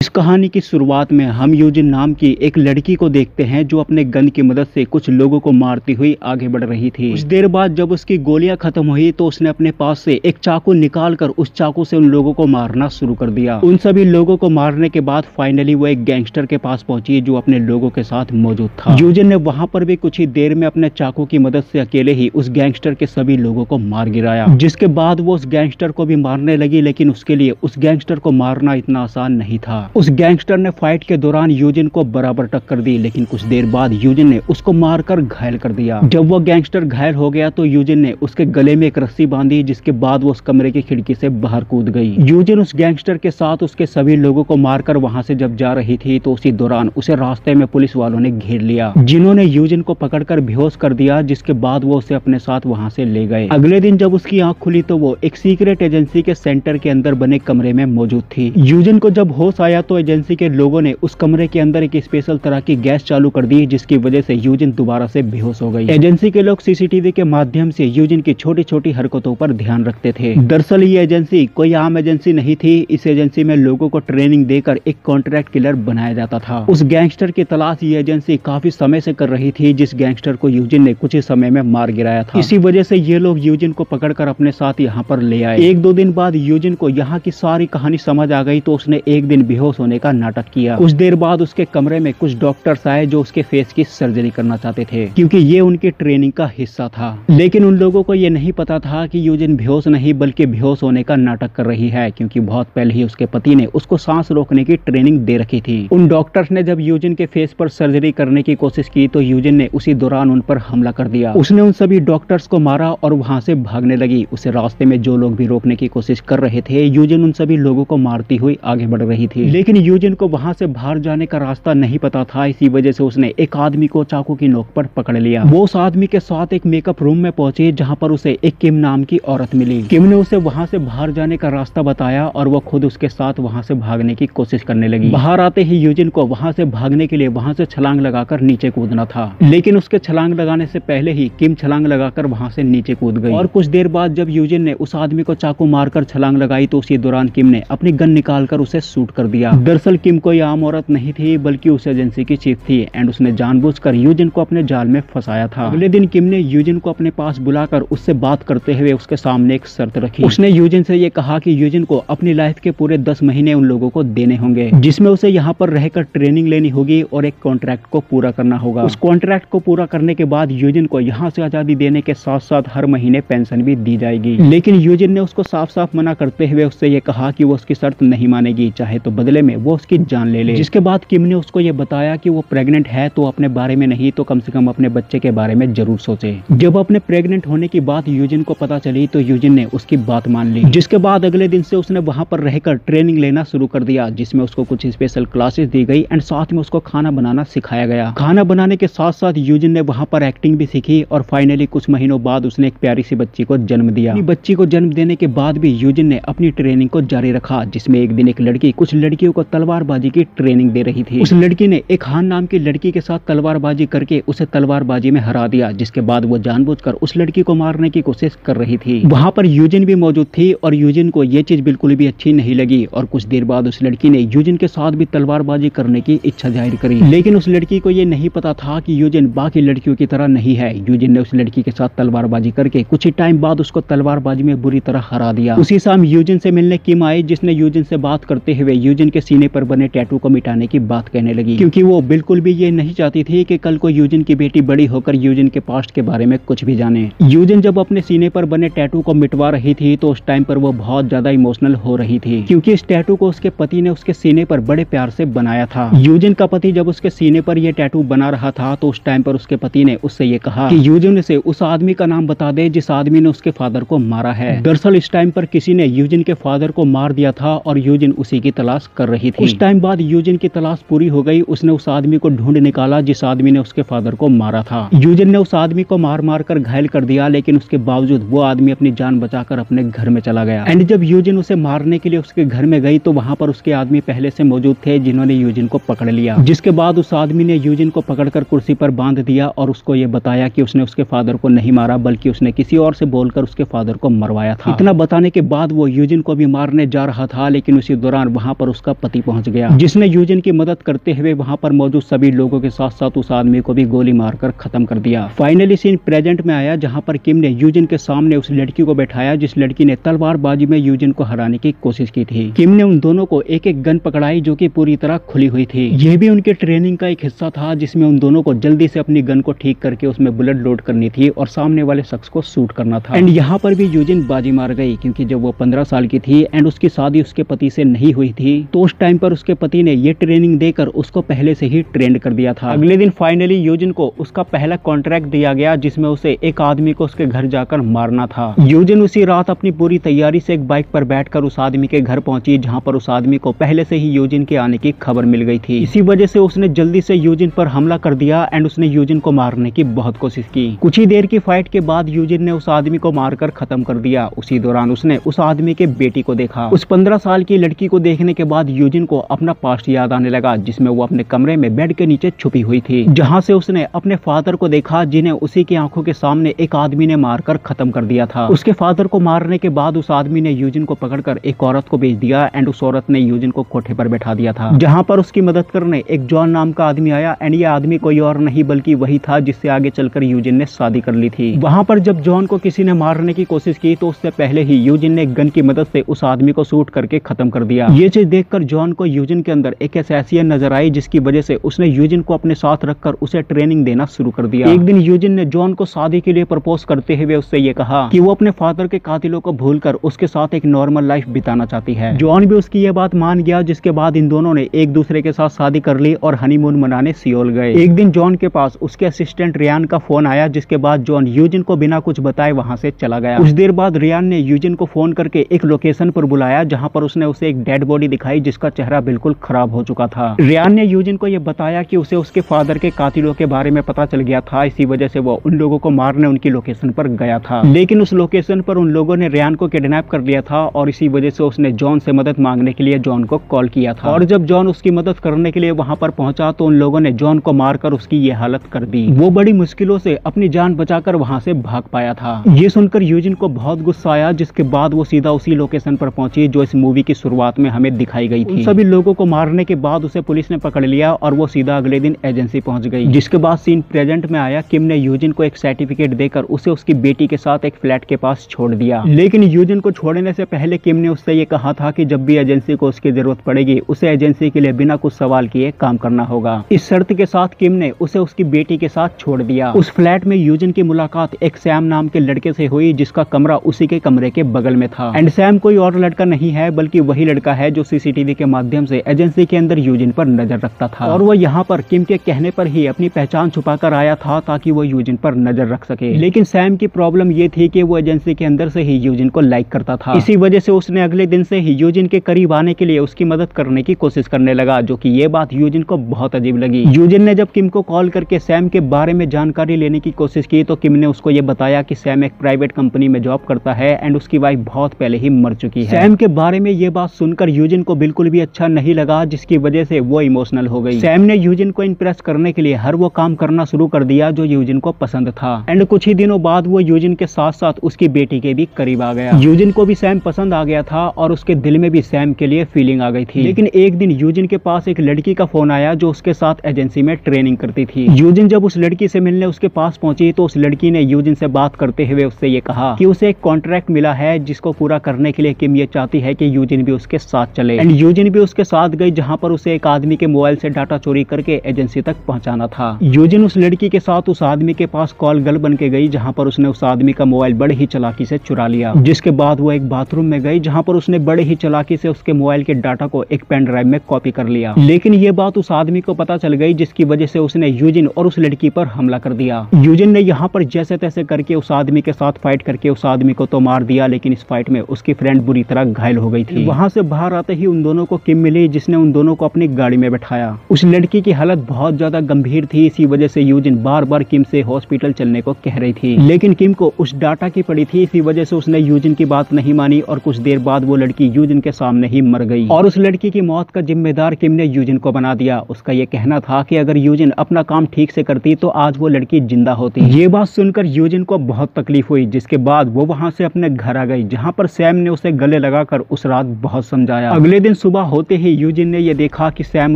इस कहानी की शुरुआत में हम यूजिन नाम की एक लड़की को देखते हैं जो अपने गन की मदद से कुछ लोगों को मारती हुई आगे बढ़ रही थी। कुछ देर बाद जब उसकी गोलियां खत्म हुई तो उसने अपने पास से एक चाकू निकालकर उस चाकू से उन लोगों को मारना शुरू कर दिया। उन सभी लोगों को मारने के बाद फाइनली वो एक गैंगस्टर के पास पहुंची जो अपने लोगों के साथ मौजूद था। यूजिन ने वहां पर भी कुछ ही देर में अपने चाकू की मदद से अकेले ही उस गैंगस्टर के सभी लोगों को मार गिराया, जिसके बाद वो उस गैंगस्टर को भी मारने लगी, लेकिन उसके लिए उस गैंगस्टर को मारना इतना आसान नहीं था। उस गैंगस्टर ने फाइट के दौरान यूजिन को बराबर टक्कर दी, लेकिन कुछ देर बाद यूजिन ने उसको मारकर घायल कर दिया। जब वो गैंगस्टर घायल हो गया तो यूजिन ने उसके गले में एक रस्सी बांधी, जिसके बाद वो उस कमरे की खिड़की से बाहर कूद गई। यूजिन उस गैंगस्टर के साथ उसके सभी लोगों को मारकर वहां से जब जा रही थी तो उसी दौरान उसे रास्ते में पुलिस वालों ने घेर लिया, जिन्होंने यूजिन को पकड़कर बेहोश कर दिया, जिसके बाद वो उसे अपने साथ वहां से ले गए। अगले दिन जब उसकी आंख खुली तो वो एक सीक्रेट एजेंसी के सेंटर के अंदर बने कमरे में मौजूद थी। यूजिन को जब होश आया तो एजेंसी के लोगों ने उस कमरे के अंदर एक स्पेशल तरह की गैस चालू कर दी, जिसकी वजह से यूजिन दोबारा से बेहोश हो गई। एजेंसी के लोग सीसीटीवी के माध्यम से यूजिन की छोटी छोटी हरकतों पर ध्यान रखते थे। दरअसल ये एजेंसी कोई आम एजेंसी नहीं थी। इस एजेंसी में लोगों को ट्रेनिंग देकर एक कॉन्ट्रैक्ट किलर बनाया जाता था। उस गैंगस्टर की तलाश ये एजेंसी काफी समय से कर रही थी, जिस गैंगस्टर को यूजिन ने कुछ ही समय में मार गिराया था। इसी वजह से ये लोग यूजिन को पकड़कर अपने साथ यहाँ पर ले आए। एक दो दिन बाद यूजिन को यहाँ की सारी कहानी समझ आ गई तो उसने एक दिन बेहोश होने का नाटक किया। कुछ देर बाद उसके कमरे में कुछ डॉक्टर्स आए जो उसके फेस की सर्जरी करना चाहते थे, क्योंकि ये उनकी ट्रेनिंग का हिस्सा था। लेकिन उन लोगों को ये नहीं पता था कि यूजिन बेहोश नहीं बल्कि बेहोश होने का नाटक कर रही है, क्योंकि बहुत पहले ही उसके पति ने उसको सांस रोकने की ट्रेनिंग दे रखी थी। उन डॉक्टर्स ने जब यूजिन के फेस पर सर्जरी करने की कोशिश की तो यूजिन ने उसी दौरान उन पर हमला कर दिया। उसने उन सभी डॉक्टर्स को मारा और वहां से भागने लगी। उसे रास्ते में जो लोग भी रोकने की कोशिश कर रहे थे, यूजिन उन सभी लोगों को मारती हुई आगे बढ़ रही थी। लेकिन यूजिन को वहां से बाहर जाने का रास्ता नहीं पता था। इसी वजह से उसने एक आदमी को चाकू की नोक पर पकड़ लिया। वो उस आदमी के साथ एक मेकअप रूम में पहुंची, जहां पर उसे एक किम नाम की औरत मिली। किम ने उसे वहां से बाहर जाने का रास्ता बताया और वो खुद उसके साथ वहां से भागने की कोशिश करने लगी। बाहर आते ही यूजिन को वहां से भागने के लिए वहां से छलांग लगाकर नीचे कूदना था, लेकिन उसके छलांग लगाने से पहले ही किम छलांग लगाकर वहां से नीचे कूद गई। और कुछ देर बाद जब यूजिन ने उस आदमी को चाकू मारकर छलांग लगाई तो उसी दौरान किम ने अपनी गन निकालकर उसे शूट कर दिया। दरअसल किम कोई आम औरत नहीं थी बल्कि उस एजेंसी की चीफ थी एंड उसने जानबूझकर यूजिन को अपने जाल में फंसाया था। अगले दिन किम ने यूजिन को अपने पास बुलाकर उससे बात करते हुए उसके सामने एक शर्त रखी। उसने यूजिन से ये कहा कि यूजिन को अपनी लाइफ के पूरे 10 महीने उन लोगों को देने होंगे, जिसमें उसे यहाँ पर रहकर ट्रेनिंग लेनी होगी और एक कॉन्ट्रैक्ट को पूरा करना होगा। उस कॉन्ट्रैक्ट को पूरा करने के बाद यूजिन को यहाँ से आजादी देने के साथ साथ हर महीने पेंशन भी दी जाएगी। लेकिन यूजिन ने उसको साफ साफ मना करते हुए उससे ये कहा कि वो उसकी शर्त नहीं मानेगी, चाहे तो बदले में वो उसकी जान ले ले। जिसके बाद किम ने उसको ये बताया कि वो प्रेग्नेंट है तो अपने बारे में नहीं तो कम से कम अपने बच्चे के बारे में जरूर सोचे। जब अपने प्रेग्नेंट होने की बात यूजिन को पता चली तो यूजिन ने उसकी बात मान ली। जिसके बाद अगले दिन से उसने वहां पर रहकर ट्रेनिंग लेना शुरू कर दिया, जिसमें उसको कुछ स्पेशल क्लासेस दी गई एंड साथ में उसको खाना बनाना सिखाया गया। खाना बनाने के साथ साथ यूजिन ने वहां पर एक्टिंग भी सीखी और फाइनली कुछ महीनों बाद उसने एक प्यारी सी बच्ची को जन्म दिया। बच्ची को जन्म देने के बाद भी यूजिन ने अपनी ट्रेनिंग को जारी रखा, जिसमें एक दिन एक लड़की कुछ लड़कियों को तलवारबाजी की ट्रेनिंग दे रही थी। उस लड़की ने एक हान नाम की लड़की के साथ तलवारबाजी करके उसे तलवारबाजी में हरा दिया, जिसके बाद वो जानबूझकर उस लड़की को मारने की कोशिश कर रही थी। वहां पर यूजिन भी मौजूद थी और यूजिन को ये चीज बिल्कुल भी अच्छी नहीं लगी और कुछ देर बाद उस लड़की ने यूजिन के साथ भी तलवारबाजी करने की इच्छा जाहिर करी। लेकिन उस लड़की को ये नहीं पता था कि यूजिन बाकी लड़कियों की तरह नहीं है। यूजिन ने उस लड़की के साथ तलवारबाजी करके कुछ ही टाइम बाद उसको तलवारबाजी में बुरी तरह हरा दिया। उसी शाम यूजिन से मिलने किम आई, जिसने यूजिन से बात करते हुए यूजिन के सीने पर बने टैटू को मिटाने की बात कहने लगी, क्योंकि वो बिल्कुल भी ये नहीं चाहती थी कि कल को यूजिन की बेटी बड़ी होकर यूजिन के पास्ट के बारे में कुछ भी जाने। यूजिन जब अपने सीने पर बने टैटू को मिटवा रही थी तो उस टाइम पर वो बहुत ज्यादा इमोशनल हो रही थी, क्योंकि इस टैटू को उसके पति ने उसके सीने पर बड़े प्यार से बनाया था। यूजिन का पति जब उसके सीने पर यह टैटू बना रहा था तो उस टाइम पर उसके पति ने उससे ये कहा कि यूजिन से उस आदमी का नाम बता दे जिस आदमी ने उसके फादर को मारा है। दरअसल इस टाइम पर किसी ने यूजिन के फादर को मार दिया था और यूजिन उसी की तलाश कर रही थी। उस टाइम बाद यूजिन की तलाश पूरी हो गई। उसने उस आदमी को ढूंढ निकाला जिस आदमी ने उसके फादर को मारा था। यूजिन ने उस आदमी को मार मार कर घायल कर दिया, लेकिन उसके बावजूद वो आदमी अपनी जान बचाकर अपने घर में चला गया। एंड जब यूजिन उसे मारने के लिए उसके घर में गई तो वहां पर उसके आदमी पहले से मौजूद थे, जिन्होंने यूजिन को पकड़ लिया। जिसके बाद उस आदमी ने यूजिन को पकड़कर कुर्सी पर बांध दिया और उसको ये बताया कि उसने उसके फादर को नहीं मारा बल्कि उसने किसी और से बोलकर उसके फादर को मरवाया था। इतना बताने के बाद वो यूजिन को भी मारने जा रहा था, लेकिन उसी दौरान वहां पर उसका उसका पति पहुंच गया, जिसने यूजिन की मदद करते हुए वहां पर मौजूद सभी लोगों के साथ साथ उस आदमी को भी गोली मारकर खत्म कर दिया। फाइनली सीन प्रेजेंट में आया, जहां पर किम ने यूजिन के सामने उस लड़की को बैठाया जिस लड़की ने तलवारबाजी में यूजिन को हराने की कोशिश की थी। किम ने उन दोनों को एक एक गन पकड़ाई जो कि पूरी तरह खुली हुई थी। यह भी उनके ट्रेनिंग का एक हिस्सा था जिसमें उन दोनों को जल्दी से अपनी गन को ठीक करके उसमें बुलेट लोड करनी थी और सामने वाले शख्स को शूट करना था। एंड यहाँ पर भी यूजिन बाजी मार गई, क्योंकि जब वो 15 साल की थी एंड उसकी शादी उसके पति से नहीं हुई थी, तो उस टाइम पर उसके पति ने ये ट्रेनिंग देकर उसको पहले से ही ट्रेंड कर दिया था। अगले दिन फाइनली यूजिन को उसका पहला कॉन्ट्रैक्ट दिया गया, जिसमें उसे एक आदमी को उसके घर जाकर मारना था। यूजिन उसी रात अपनी पूरी तैयारी से एक बाइक पर बैठकर उस आदमी के घर पहुंची, जहां पर उस आदमी को पहले से ही यूजिन के आने की खबर मिल गई थी। इसी वजह से उसने जल्दी से यूजिन पर हमला कर दिया एंड उसने यूजिन को मारने की बहुत कोशिश की। कुछ ही देर की फाइट के बाद यूजिन ने उस आदमी को मारकर खत्म कर दिया। उसी दौरान उसने उस आदमी के बेटी को देखा। उस 15 साल की लड़की को देखने के बाद यूजिन को अपना पास्ट याद आने लगा, जिसमें वो अपने कमरे में बेड के नीचे छुपी हुई थी, जहां से उसने अपने फादर को देखा, जिन्हें उसी की आंखों के सामने एक आदमी ने मारकर खत्म कर दिया था। उसके फादर को मारने के बाद उस आदमी ने यूजिन को पकड़कर एक औरत को भेज दिया एंड उस औरत ने यूजिन को कोठे पर बैठा दिया था, जहां पर उसकी मदद करने एक जॉन नाम का आदमी आया। एंड ये आदमी कोई और नहीं बल्कि वही था जिससे आगे चलकर यूजिन ने शादी कर ली थी। वहां पर जब जॉन को किसी ने मारने की कोशिश की तो उससे पहले ही यूजिन ने गन की मदद से उस आदमी को शूट करके खत्म कर दिया। ये चीज देखकर जॉन को यूजिन के अंदर एक असैसियन नजर आई, जिसकी वजह से उसने यूजिन को अपने साथ रखकर उसे ट्रेनिंग देना शुरू कर दिया। एक दिन यूजिन ने जॉन को शादी के लिए प्रपोज करते हुए उससे ये कहा कि वो अपने फादर के कातिलों को भूलकर उसके साथ एक नॉर्मल लाइफ बिताना चाहती है। जॉन भी उसकी ये बात मान गया, जिसके बाद इन दोनों ने एक दूसरे के साथ शादी कर ली और हनीमून मनाने सियोल गए। एक दिन जॉन के पास उसके असिस्टेंट रियान का फोन आया, जिसके बाद जॉन यूजिन को बिना कुछ बताए वहां से चला गया। कुछ देर बाद रियान ने यूजिन को फोन करके एक लोकेशन पर बुलाया, जहां पर उसने उसे एक डेड बॉडी दिखाई जिसका चेहरा बिल्कुल खराब हो चुका था। रियान ने यूजिन को यह बताया कि उसे उसके फादर के कातिलों के बारे में पता चल गया था, इसी वजह से वो उन लोगों को मारने उनकी लोकेशन पर गया था। लेकिन उस लोकेशन पर उन लोगों ने रियान को किडनैप कर लिया था और इसी वजह से उसने जॉन से मदद मांगने के लिए जॉन को कॉल किया था। और जब जॉन उसकी मदद करने के लिए वहां पर पहुंचा तो उन लोगों ने जॉन को मारकर उसकी ये हालत कर दी। वो बड़ी मुश्किलों से अपनी जान बचाकर वहां से भाग पाया था। ये सुनकर यूजिन को बहुत गुस्सा आया, जिसके बाद वो सीधा उसी लोकेशन पर पहुंची जो इस मूवी की शुरुआत में हमें दिखाई गई थी। उन सभी लोगों को मारने के बाद उसे पुलिस ने पकड़ लिया और वो सीधा अगले दिन एजेंसी पहुंच गई। जिसके बाद सीन प्रेजेंट में आया। किम ने यूजिन को एक सर्टिफिकेट देकर उसे उसकी बेटी के साथ एक फ्लैट के पास छोड़ दिया। लेकिन यूजिन को छोड़ने से पहले किम ने उससे ये कहा था कि जब भी एजेंसी को उसकी जरूरत पड़ेगी उसे एजेंसी के लिए बिना कुछ सवाल किए काम करना होगा। इस शर्त के साथ किम ने उसे उसकी बेटी के साथ छोड़ दिया। उस फ्लैट में यूजिन की मुलाकात एक सैम नाम के लड़के से हुई, जिसका कमरा उसी के कमरे के बगल में था। एंड सैम कोई और लड़का नहीं है बल्कि वही लड़का है जो सीसीटीवी के माध्यम से एजेंसी के अंदर यूजिन पर नजर रखता था। और वो यहाँ पर किम के कहने पर ही अपनी पहचान छुपाकर आया था ताकि वो यूजिन पर नजर रख सके। लेकिन सैम की प्रॉब्लम ये थी कि वो एजेंसी के अंदर से ही यूजिन को लाइक करता था। इसी वजह से उसने अगले दिन से ही यूजिन के करीब आने के लिए उसकी मदद करने की कोशिश करने लगा, जो कि ये बात यूजिन को बहुत अजीब लगी। यूजिन ने जब किम को कॉल करके सैम के बारे में जानकारी लेने की कोशिश की तो किम ने उसको ये बताया कि सैम एक प्राइवेट कंपनी में जॉब करता है एंड उसकी वाइफ बहुत पहले ही मर चुकी है। सैम के बारे में ये बात सुनकर यूजिन को बिल्कुल भी अच्छा नहीं लगा, जिसकी वजह से वो इमोशनल हो गई। सैम ने यूजिन को इम्प्रेस करने के लिए हर वो काम करना शुरू कर दिया जो यूजिन को पसंद था। एंड कुछ ही दिनों बाद वो यूजिन के साथ साथ उसकी बेटी के भी करीब आ गया। यूजिन को भी सैम पसंद आ गया था और उसके दिल में भी सैम के लिए फीलिंग आ गई थी। लेकिन एक दिन यूजिन के पास एक लड़की का फोन आया जो उसके साथ एजेंसी में ट्रेनिंग करती थी। यूजिन जब उस लड़की से मिलने उसके पास पहुंची तो उस लड़की ने यूजिन से बात करते हुए उससे ये कहा कि उसे एक कॉन्ट्रैक्ट मिला है जिसको पूरा करने के लिए किम ये चाहती है कि यूजिन भी उसके साथ चले। एंड यूजिन भी उसके साथ गई, जहां पर उसे एक आदमी के मोबाइल से डाटा चोरी करके एजेंसी तक पहुंचाना था। यूजिन उस लड़की के साथ उस आदमी के पास कॉल गर्ल बन के गई, जहां पर उसने उस आदमी का मोबाइल बड़े ही चालाकी से चुरा लिया। जिसके बाद वो एक बाथरूम में गई, जहां पर उसने बड़े ही चालाकी से उसके मोबाइल के डाटा को एक पेन ड्राइव में कॉपी कर लिया। लेकिन ये बात उस आदमी को पता चल गई, जिसकी वजह से उसने यूजिन और उस लड़की पर हमला कर दिया। यूजिन ने यहाँ पर जैसे तैसे करके उस आदमी के साथ फाइट करके उस आदमी को तो मार दिया, लेकिन इस फाइट में उसकी फ्रेंड बुरी तरह घायल हो गई थी। वहां से बाहर आते ही उन दोनों को किम मिली, जिसने उन दोनों को अपनी गाड़ी में बैठाया। उस लड़की की हालत बहुत ज्यादा गंभीर थी, इसी वजह से यूजिन बार बार किम से हॉस्पिटल चलने को कह रही थी। लेकिन किम को उस डाटा की पड़ी थी, इसी वजह से उसने यूजिन की बात नहीं मानी और कुछ देर बाद वो लड़की यूजिन के सामने ही मर गई। और उस लड़की की मौत का जिम्मेदार किम ने यूजिन को बना दिया। उसका ये कहना था कि अगर यूजिन अपना काम ठीक से करती तो आज वो लड़की जिंदा होती। ये बात सुनकर यूजिन को बहुत तकलीफ हुई, जिसके बाद वो वहां से अपने घर आ गई, जहां पर सैम ने उसे गले लगाकर उस रात बहुत समझाया। अगले दिन सुबह होते ही यूजिन ने ये देखा कि सैम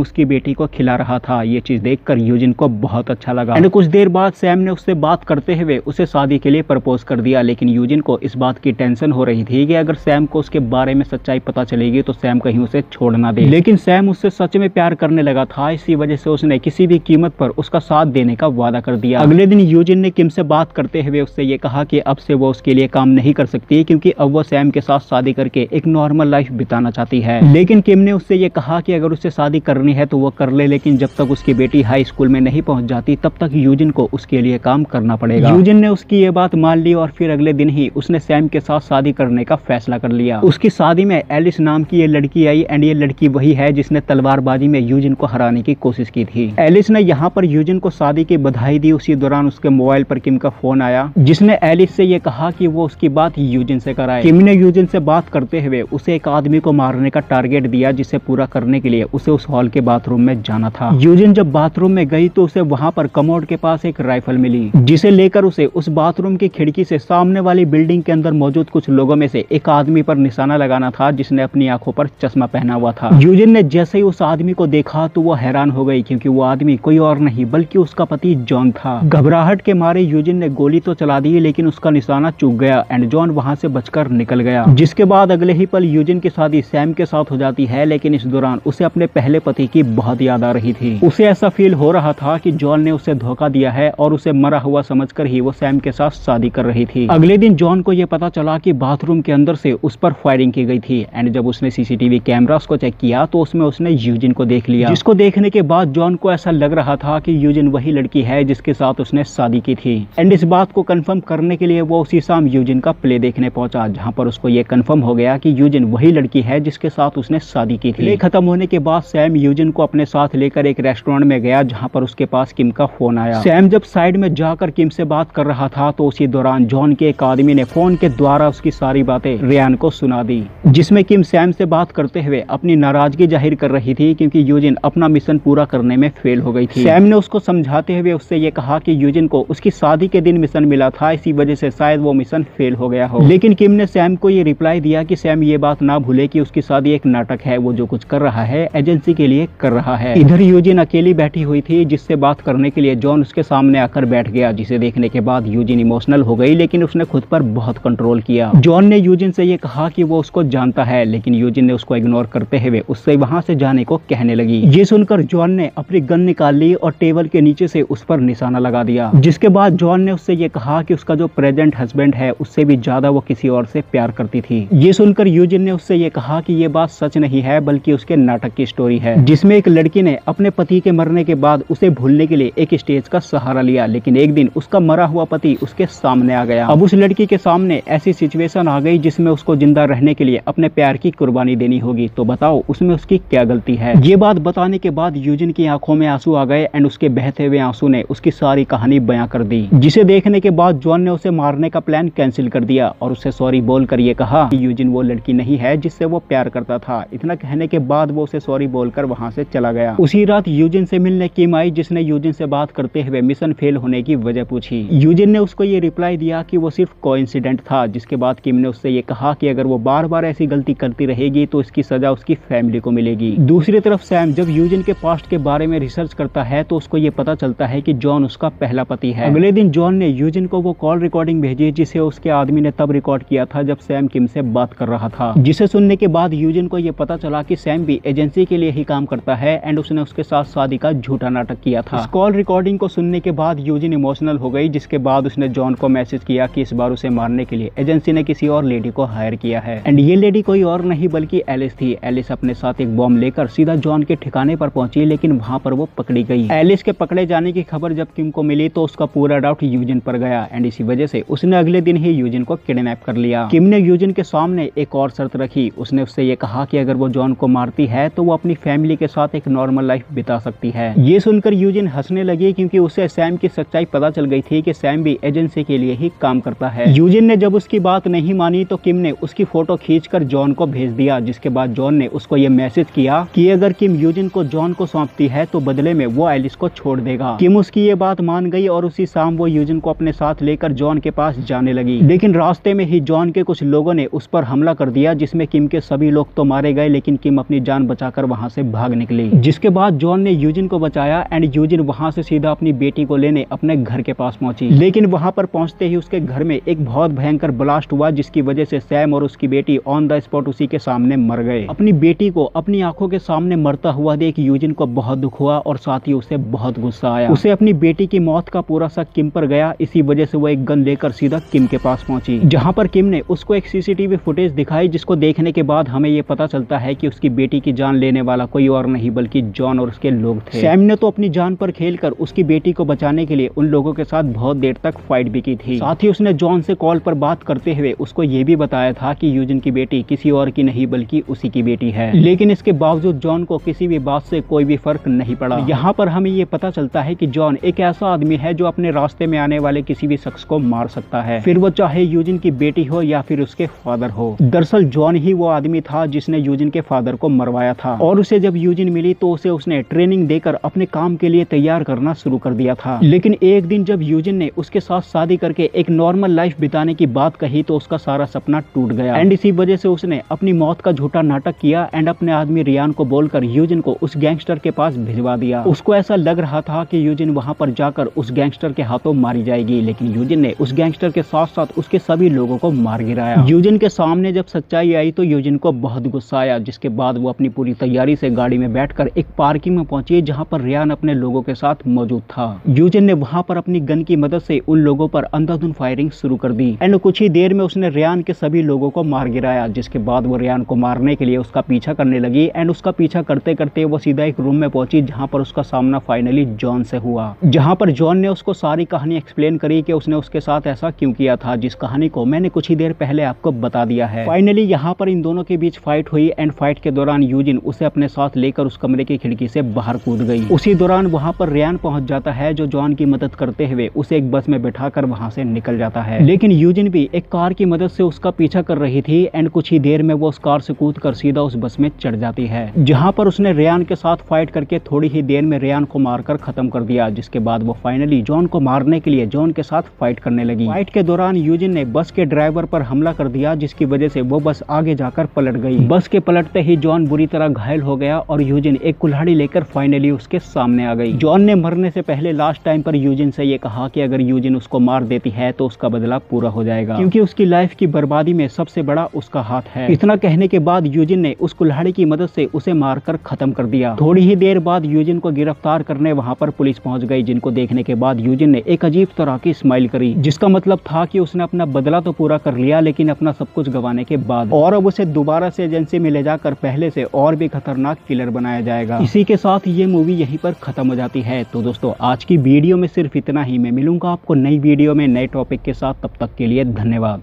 उसकी बेटी को खिला रहा था। ये चीज देखकर यूजिन को बहुत अच्छा लगा एंड कुछ देर बाद सैम ने उससे बात करते हुए उसे शादी के लिए प्रपोज कर दिया। लेकिन यूजिन को इस बात की टेंशन हो रही थी कि अगर सैम को उसके बारे में सच्चाई पता चलेगी तो सैम कहीं उसे छोड़ ना दे। लेकिन सैम उससे सच में प्यार करने लगा था, इसी वजह से उसने किसी भी कीमत पर उसका साथ देने का वादा कर दिया। अगले दिन यूजिन ने किम से बात करते हुए उससे ये कहा कि अब से वो उसके लिए काम नहीं कर सकती क्योंकि अब वो सैम के साथ शादी करके एक नॉर्मल लाइफ बिताना चाहती है। लेकिन किम ने उससे ये कहा कि अगर उसे शादी करनी है तो वो कर ले, लेकिन जब तक उसकी बेटी हाई स्कूल में नहीं पहुंच जाती तब तक यूजिन को उसके लिए काम करना पड़ेगा। यूजिन ने उसकी ये बात मान ली और फिर अगले दिन ही उसने सैम के साथ शादी करने का फैसला कर लिया। उसकी शादी में एलिस नाम की ये लड़की आई एंड ये लड़की वही है जिसने तलवारबाजी में यूजिन को हराने की कोशिश की थी। एलिस ने यहाँ पर यूजिन को शादी की बधाई दी। उसी दौरान उसके मोबाइल पर किम का फोन आया जिसने एलिस से ये कहा कि वो उसकी बात यूजिन से कराए। किम ने यूजिन से बात करते हुए उसे एक आदमी को मारने का टारगेट दिया जिसे पूरा करने के लिए उसे उस हॉल के बाथरूम में जाना था। यूजिन जब बाथरूम में गई तो उसे वहां पर कमोड के पास एक राइफल मिली जिसे लेकर उसे उस बाथरूम की खिड़की से सामने वाली बिल्डिंग के अंदर मौजूद कुछ लोगों में से एक आदमी पर निशाना लगाना था जिसने अपनी आंखों पर चश्मा पहना हुआ था। यूजिन ने जैसे ही उस आदमी को देखा तो वो हैरान हो गई क्योंकि वो आदमी कोई और नहीं बल्कि उसका पति जॉन था। घबराहट के मारे यूजिन ने गोली तो चला दी लेकिन उसका निशाना चूक गया एंड जॉन वहां से बचकर निकल गया। जिसके बाद अगले ही पल यूजिन की शादी सैम के साथ हो जाती है, लेकिन इस दौरान उसे अपने पहले पति की बहुत याद आ रही थी। उसे ऐसा फील हो रहा था कि जॉन ने उसे धोखा दिया है और उसे मरा हुआ समझकर ही वो सैम के साथ शादी कर रही थी। अगले दिन जॉन को यह पता चला कि बाथरूम के अंदर से उस पर फायरिंग की गई थी एंड जब उसने सीसीटीवी कैमरास को चेक किया तो उसमें उसने यूजिन को देख लिया, जिसको देखने के बाद जॉन को ऐसा लग रहा था कि यूजिन वही लड़की है जिसके साथ उसने शादी की थी। एंड इस बात को कंफर्म करने के लिए वो उसी शाम यूजिन का प्ले देखने पहुंचा जहां पर उसको ये कंफर्म हो गया कि यूजिन वही लड़की है जिसके साथ उसने शादी की थी। प्ले खत्म होने के बाद सैम यूजिन को अपने साथ लेकर एक रेस्टोरेंट में गया जहां पर उसके पास किम का फोन आया। सैम जब साइड में जाकर किम से बात कर रहा था तो उसी दौरान जॉन के एक आदमी ने फोन के द्वारा उसकी सारी बातें रियान को सुना दी, जिसमें किम सैम से बात करते हुए अपनी नाराजगी जाहिर कर रही थी क्योंकि यूजिन अपना मिशन पूरा करने में फेल हो गई थी। सैम ने उसको समझाते हुए उससे ये कहा कि यूजिन को उसकी शादी के दिन मिशन मिला था, इसी वजह से शायद वो मिशन फेल हो गया हो। लेकिन किम ने सैम को ये रिप्लाई दिया कि सैम ये बात ना भूले कि उसकी शादी एक नाटक है, वो जो कुछ कर रहा है एजेंसी के लिए कर रहा है। इधर यूजिन अकेली बैठी हुई थी जिससे बात करने के लिए जॉन उसके सामने आकर बैठ गया, जिसे देखने के बाद यूजिन इमोशनल हो गई लेकिन उसने खुद पर बहुत कंट्रोल किया। जॉन ने यूजिन से ये कहा कि वो उसको जानता है, लेकिन यूजिन ने उसको इग्नोर करते हुए उससे वहां से जाने को कहने लगी। ये सुनकर जॉन ने अपनी गन निकाल ली और टेबल के नीचे से उस पर निशाना लगा दिया, जिसके बाद जॉन ने उससे ये कहा कि उसका जो प्रेजेंट हस्बैंड है उससे भी ज्यादा वो किसी और से प्यार करती थी। ये सुनकर यूजिन ने उससे ये कहा कि ये बात सच नहीं है बल्कि उसके नाटक की स्टोरी है, जिसमें एक लड़की ने अपने पति के मरने के बाद उसे भूलने के लिए एक स्टेज का सहारा लिया, लेकिन एक दिन उसका मरा हुआ पति उसके सामने आ गया। अब उस लड़की के सामने ऐसी सिचुएशन आ गई जिसमें उसको जिंदा रहने के लिए अपने प्यार की कुर्बानी देनी होगी, तो बताओ उसमें उसकी क्या गलती है। ये बात बताने के बाद यूजिन की आंखों में आंसू आ गए एंड उसके बहते हुए आंसू ने उसकी सारी कहानी बयां कर दी, जिसे देखने के बाद जॉन ने उसे मारने का प्लान कैंसिल कर दिया और उसे सॉरी बोलकर ये कहा कि यूजिन वो लड़की नहीं है जिससे वो प्यार करता था। इतना कहने के बाद वो उसे सॉरी बोलकर वहां से चला गया। उसी रात यूजिन से मिलने किम आई, जिसने यूजिन से बात करते हुए मिशन फेल होने की वजह पूछी। यूजिन ने उसको ये रिप्लाई दिया कि वो सिर्फ कोइंसिडेंट था, जिसके बाद किम ने उससे ये कहा कि अगर वो बार बार ऐसी गलती करती रहेगी तो इसकी सजा उसकी फैमिली को मिलेगी। दूसरी तरफ सैम जब यूजिन के पास्ट के बारे में रिसर्च करता है तो उसको ये पता चलता है कि जॉन उसका पहला पति है। अगले दिन जॉन ने यूजिन को वो कॉल रिकॉर्डिंग भेजी जिसे उसके आदमी ने तब रिकॉर्ड किया था जब सैम किम से बात कर रहा था, जिसे सुनने के बाद यूजिन को ये पता चला कि सैम भी एजेंसी के लिए ही काम करता है एंड उसने उसके साथ शादी का झूठा नाटक किया था। इस कॉल रिकॉर्डिंग को सुनने के बाद यूजिन इमोशनल हो गई, जिसके बाद उसने जॉन को मैसेज किया कि इस बार उसे मारने के लिए एजेंसी ने किसी और लेडी को हायर किया है एंड ये लेडी कोई और नहीं बल्कि एलिस थी। एलिस अपने साथ एक बॉम्ब लेकर सीधा जॉन के ठिकाने पर पहुंची, लेकिन वहां पर वो पकड़ी गई। एलिस के पकड़े जाने की खबर जब किम को मिली तो उसका पूरा डाउट यूजिन पर गया एंड इसी वजह से उसने अगले दिन ही यूजिन को किडनैप कर लिया। किम ने यूजिन के सामने एक और शर्त रखी। उसने उससे ये कहा कि अगर वो जॉन को मारती है तो वो अपनी फैमिली के साथ एक नॉर्मल लाइफ बिता सकती है। ये सुनकर यूजिन हंसने लगी क्योंकि उसे सैम की सच्चाई पता चल गई थी कि सैम भी एजेंसी के लिए ही काम करता है। यूजिन ने जब उसकी बात नहीं मानी तो किम ने उसकी फोटो खींचकर जॉन को भेज दिया, जिसके बाद जॉन ने उसको ये मैसेज किया कि अगर किम यूजिन को जॉन को सौंपती है तो बदले में वो एलिस को छोड़ देगा। किम उसकी ये बात मान गई और उसी शाम वो यूजिन को अपने साथ लेकर जॉन के पास जाने लगी, लेकिन रास्ते में ही जॉन के कुछ लोगों ने उस पर हमला कर दिया, जिसमें किम के सभी लोग तो मारे गए, लेकिन किम अपनी जान बचाकर वहां से भाग निकली। जिसके बाद जॉन ने यूजिन को बचाया एंड यूजिन वहां से सीधा अपनी बेटी को लेने अपने घर के पास पहुंची। लेकिन वहां पर पहुंचते ही उसके घर में एक बहुत भयंकर ब्लास्ट हुआ, जिसकी वजह से सैम और उसकी बेटी ऑन द स्पॉट उसी के सामने मर गए। अपनी बेटी को अपनी आंखों के सामने मरता हुआ देख यूजिन को बहुत दुख हुआ और साथ ही उसे बहुत गुस्सा आया। उसे अपनी बेटी की मौत का पूरा शक किम पर गया। इसी वजह से वो एक गन लेकर सीधा किम के पास पहुंची, जहां पर किम ने उसको एक सीसीटीवी फुटेज दिखाई, जिसको देखने के बाद हमें ये पता चलता है कि उसकी बेटी की जान लेने वाला कोई और नहीं बल्कि जॉन और उसके लोग थे। सैम ने तो अपनी जान पर खेलकर उसकी बेटी को बचाने के लिए उन लोगों के साथ बहुत देर तक फाइट भी की थी। साथ ही उसने जॉन से कॉल पर बात करते हुए उसको ये भी बताया था कि यूजिन की बेटी किसी और की नहीं बल्कि उसी की बेटी है। लेकिन इसके बावजूद जॉन को किसी भी बात से कोई भी फर्क नहीं पड़ा। यहाँ पर हमें ये पता चलता है कि जॉन एक ऐसा आदमी है जो अपने रास्ते में आने वाले किसी भी शख्स को मार सकता है, फिर वो चाहे यूजिन की बेटी हो या फिर उसके फादर हो। दरअसल जॉन ही वो आदमी था जिसने यूजिन के फादर को मरवाया था, और उसे जब यूजिन मिली तो उसे उसने ट्रेनिंग देकर अपने काम के लिए तैयार करना शुरू कर दिया था। लेकिन एक दिन जब यूजिन ने उसके साथ शादी करके एक नॉर्मल लाइफ बिताने की बात कही तो उसका सारा सपना टूट गया एंड इसी वजह से उसने अपनी मौत का झूठा नाटक किया एंड अपने आदमी रियान को बोलकर यूजिन को उस गैंगस्टर के पास भिजवा दिया। उसको ऐसा लग रहा था कि यूजिन वहां पर जाकर उस गैंगस्टर के हाथों मारी जाएगी, लेकिन यूजिन ने उस गैंगस्टर के साथ साथ उसके सभी लोगों को मार गिराया। यूजिन के सामने जब सच्चाई आई तो यूजिन को बहुत गुस्सा आया, जिसके बाद वो अपनी पूरी तैयारी से गाड़ी में बैठकर एक पार्किंग में पहुंची, जहां पर रियान अपने लोगों के साथ मौजूद था। यूजिन ने वहां पर अपनी गन की मदद से उन लोगों पर अंधाधुंध फायरिंग शुरू कर दी एंड कुछ ही देर में उसने रियान के सभी लोगों को मार गिराया। जिसके बाद वो रियान को मारने के लिए उसका पीछा करने लगी एंड उसका पीछा करते करते वो सीधा एक रूम में पहुंची, जहां पर उसका सामना फाइनली जॉन से हुआ। जहां पर जॉन ने उसको सारी कहानी एक्सप्लेन करी कि उसने उसके साथ ऐसा क्यों किया था, जिस कहानी को मैंने कुछ ही देर पहले आपको बता दिया है। फाइनली यहाँ पर इन दोनों के बीच फाइट हुई एंड फाइट के दौरान यूजिन उसे अपने साथ लेकर उस कमरे की खिड़की से बाहर कूद गई। उसी दौरान वहां पर रियान पहुंच जाता है, जो जॉन की मदद करते हुए उसे एक बस में बैठाकर वहां से निकल जाता है। लेकिन यूजिन भी एक कार की मदद से उसका पीछा कर रही थी एंड कुछ ही देर में वो उस कार से कूदकर सीधा उस बस में चढ़ जाती है, जहां पर उसने रियान के साथ फाइट करके थोड़ी ही देर में रियान को मारकर खत्म कर दिया। जिसके बाद वो फाइनली जॉन को मारने के लिए जॉन के साथ फाइट करने लगी। फाइट के दौरान यूजिन ने बस के ड्राइवर पर हमला कर दिया, जिसकी वजह से वो बस आगे जाकर पलट गई। बस के पलटते ही जॉन बुरी तरह घायल हो गया और यूजिन एक कुल्हाड़ी लेकर फाइनली उसके सामने आ गई। जॉन ने मरने से पहले लास्ट टाइम पर यूजिन से ये कहा कि अगर यूजिन उसको मार देती है तो उसका बदला पूरा हो जाएगा, क्योंकि उसकी लाइफ की बर्बादी में सबसे बड़ा उसका हाथ है। इतना कहने के बाद यूजिन ने उस कुल्हाड़ी की मदद से उसे मारकर खत्म कर दिया। थोड़ी ही देर बाद यूजिन को गिरफ्तार करने वहां पर पुलिस पहुंच गई, जिनको देखने के बाद यूजिन ने एक अजीब तरह की स्माइल करी, जिसका मतलब था कि उसने अपना बदला तो पूरा कर लिया, लेकिन अपना सब कुछ गंवाने के बाद, और अब उसे दोबारा से एजेंसी में ले जाकर पहले से और भी खतरनाक किलर बनाया जाएगा। इसी के साथ ये मूवी यहीं पर खत्म हो जाती है। तो दोस्तों आज की वीडियो में सिर्फ इतना ही। मैं मिलूंगा आपको नई वीडियो में नए टॉपिक के साथ, तब तक के लिए धन्यवाद।